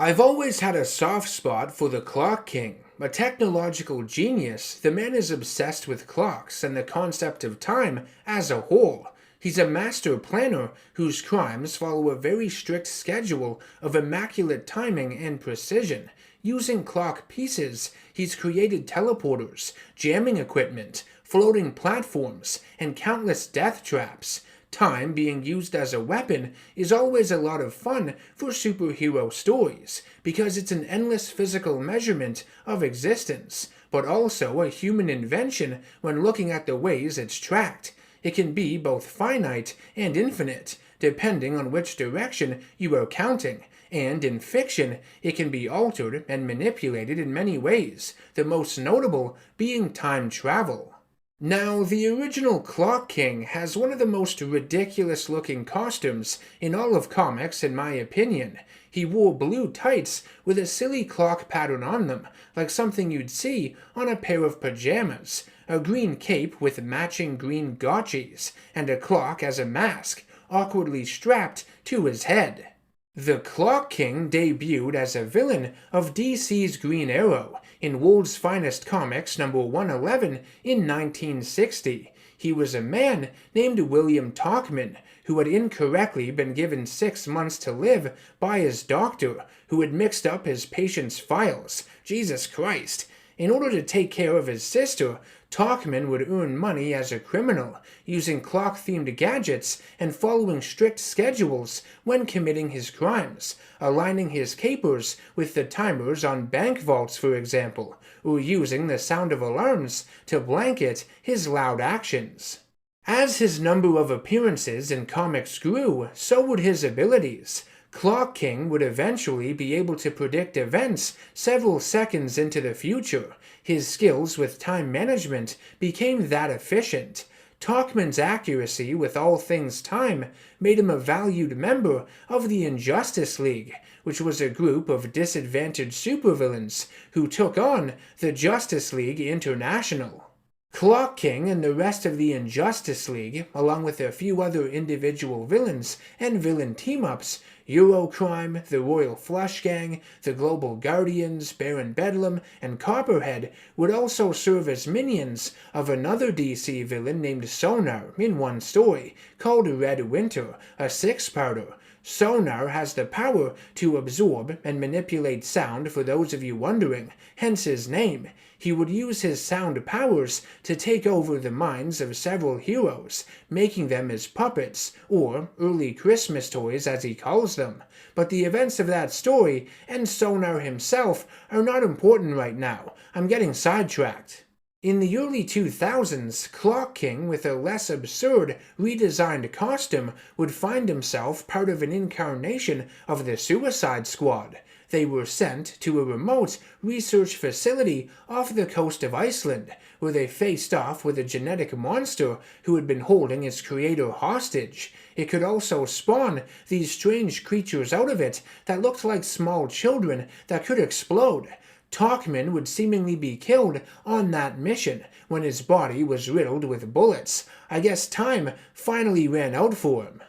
I've always had a soft spot for the Clock King. A technological genius, the man is obsessed with clocks and the concept of time as a whole. He's a master planner whose crimes follow a very strict schedule of immaculate timing and precision. Using clock pieces, he's created teleporters, jamming equipment, floating platforms, and countless death traps. Time being used as a weapon is always a lot of fun for superhero stories because it's an endless physical measurement of existence, but also a human invention when looking at the ways it's tracked. It can be both finite and infinite, depending on which direction you are counting, and in fiction, it can be altered and manipulated in many ways, the most notable being time travel. Now, the original Clock King has one of the most ridiculous-looking costumes in all of comics, in my opinion. He wore blue tights with a silly clock pattern on them, like something you'd see on a pair of pajamas, a green cape with matching green gotchas, and a clock as a mask, awkwardly strapped to his head. The Clock King debuted as a villain of DC's Green Arrow in World's Finest Comics number 111 in 1960. He was a man named William Talkman who had incorrectly been given 6 months to live by his doctor, who had mixed up his patient's files. Jesus Christ. In order to take care of his sister, Talkman would earn money as a criminal, using clock-themed gadgets and following strict schedules when committing his crimes, aligning his capers with the timers on bank vaults, for example, or using the sound of alarms to blanket his loud actions. As his number of appearances in comics grew, so would his abilities. Clock King would eventually be able to predict events several seconds into the future. His skills with time management became that efficient. Talkman's accuracy with all things time made him a valued member of the Injustice League, which was a group of disadvantaged supervillains who took on the Justice League International. Clock King and the rest of the Injustice League, along with a few other individual villains and villain team-ups, Eurocrime, the Royal Flush Gang, the Global Guardians, Baron Bedlam, and Copperhead, would also serve as minions of another DC villain named Sonar in one story, called Red Winter, a six-parter. Sonar has the power to absorb and manipulate sound, for those of you wondering, hence his name. He would use his sound powers to take over the minds of several heroes, making them his puppets, or early Christmas toys as he calls them. But the events of that story, and Sonar himself, are not important right now. I'm getting sidetracked. In the early 2000s, Clock King, with a less absurd, redesigned costume, would find himself part of an incarnation of the Suicide Squad. They were sent to a remote research facility off the coast of Iceland, where they faced off with a genetic monster who had been holding its creator hostage. It could also spawn these strange creatures out of it that looked like small children that could explode. Talkman would seemingly be killed on that mission when his body was riddled with bullets. I guess time finally ran out for him.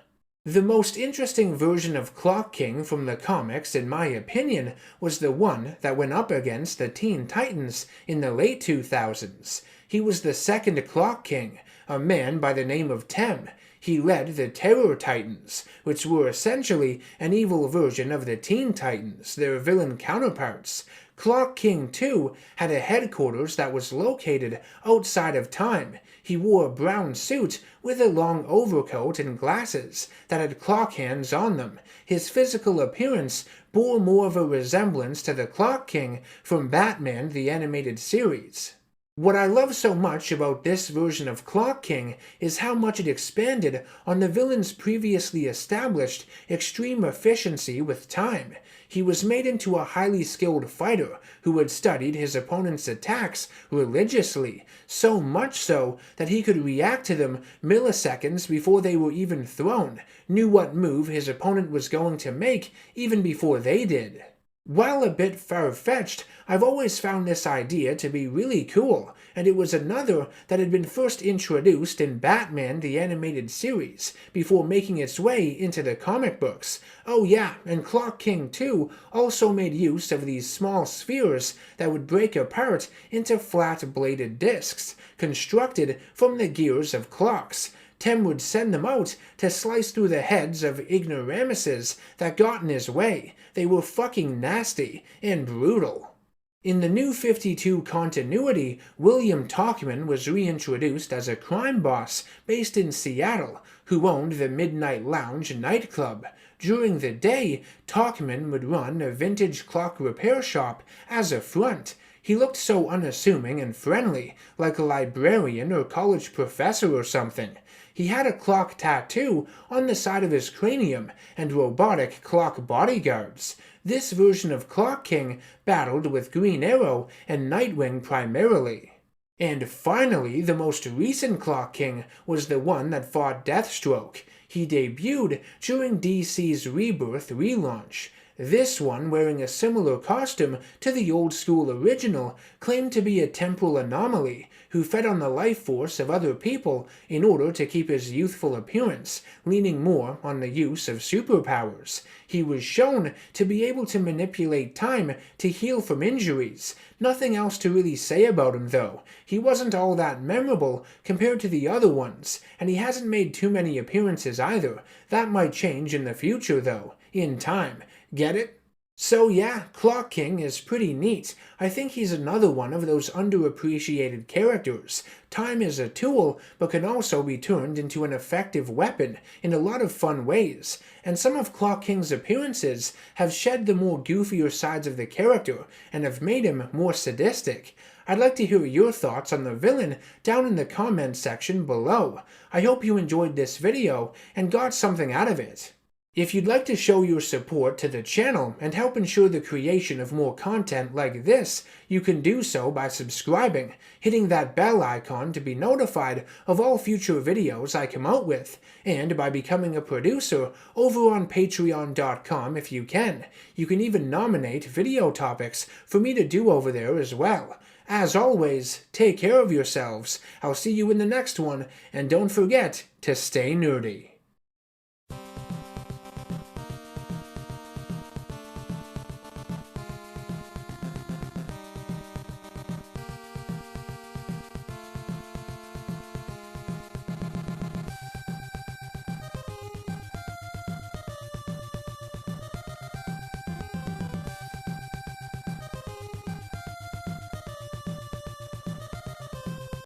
The most interesting version of Clock King from the comics, in my opinion, was the one that went up against the Teen Titans in the late 2000s. He was the second Clock King, a man by the name of Tem. He led the Terror Titans, which were essentially an evil version of the Teen Titans, their villain counterparts. Clock King, too, had a headquarters that was located outside of time. He wore a brown suit with a long overcoat and glasses that had clock hands on them. His physical appearance bore more of a resemblance to the Clock King from Batman the Animated Series. What I love so much about this version of Clock King is how much it expanded on the villain's previously established extreme efficiency with time. He was made into a highly skilled fighter who had studied his opponent's attacks religiously, so much so that he could react to them milliseconds before they were even thrown, knew what move his opponent was going to make even before they did. While a bit far-fetched, I've always found this idea to be really cool, and it was another that had been first introduced in Batman the Animated Series, before making its way into the comic books. Oh yeah, and Clock King 2 also made use of these small spheres that would break apart into flat-bladed discs, constructed from the gears of clocks. Tim would send them out to slice through the heads of ignoramuses that got in his way. They were fucking nasty and brutal. In the New 52 continuity, William Talkman was reintroduced as a crime boss based in Seattle who owned the Midnight Lounge nightclub. During the day, Talkman would run a vintage clock repair shop as a front. He looked so unassuming and friendly, like a librarian or college professor or something. He had a clock tattoo on the side of his cranium and robotic clock bodyguards. This version of Clock King battled with Green Arrow and Nightwing primarily. And finally, the most recent Clock King was the one that fought Deathstroke. He debuted during DC's Rebirth relaunch. This one, wearing a similar costume to the old-school original, claimed to be a temporal anomaly who fed on the life force of other people in order to keep his youthful appearance, leaning more on the use of superpowers. He was shown to be able to manipulate time to heal from injuries. Nothing else to really say about him, though. He wasn't all that memorable compared to the other ones, and he hasn't made too many appearances either. That might change in the future, though, in time. Get it? So yeah, Clock King is pretty neat. I think he's another one of those underappreciated characters. Time is a tool, but can also be turned into an effective weapon in a lot of fun ways. And some of Clock King's appearances have shed the more goofier sides of the character and have made him more sadistic. I'd like to hear your thoughts on the villain down in the comments section below. I hope you enjoyed this video and got something out of it. If you'd like to show your support to the channel and help ensure the creation of more content like this, you can do so by subscribing, hitting that bell icon to be notified of all future videos I come out with, and by becoming a producer over on patreon.com if you can. You can even nominate video topics for me to do over there as well. As always, take care of yourselves. I'll see you in the next one, and don't forget to stay nerdy.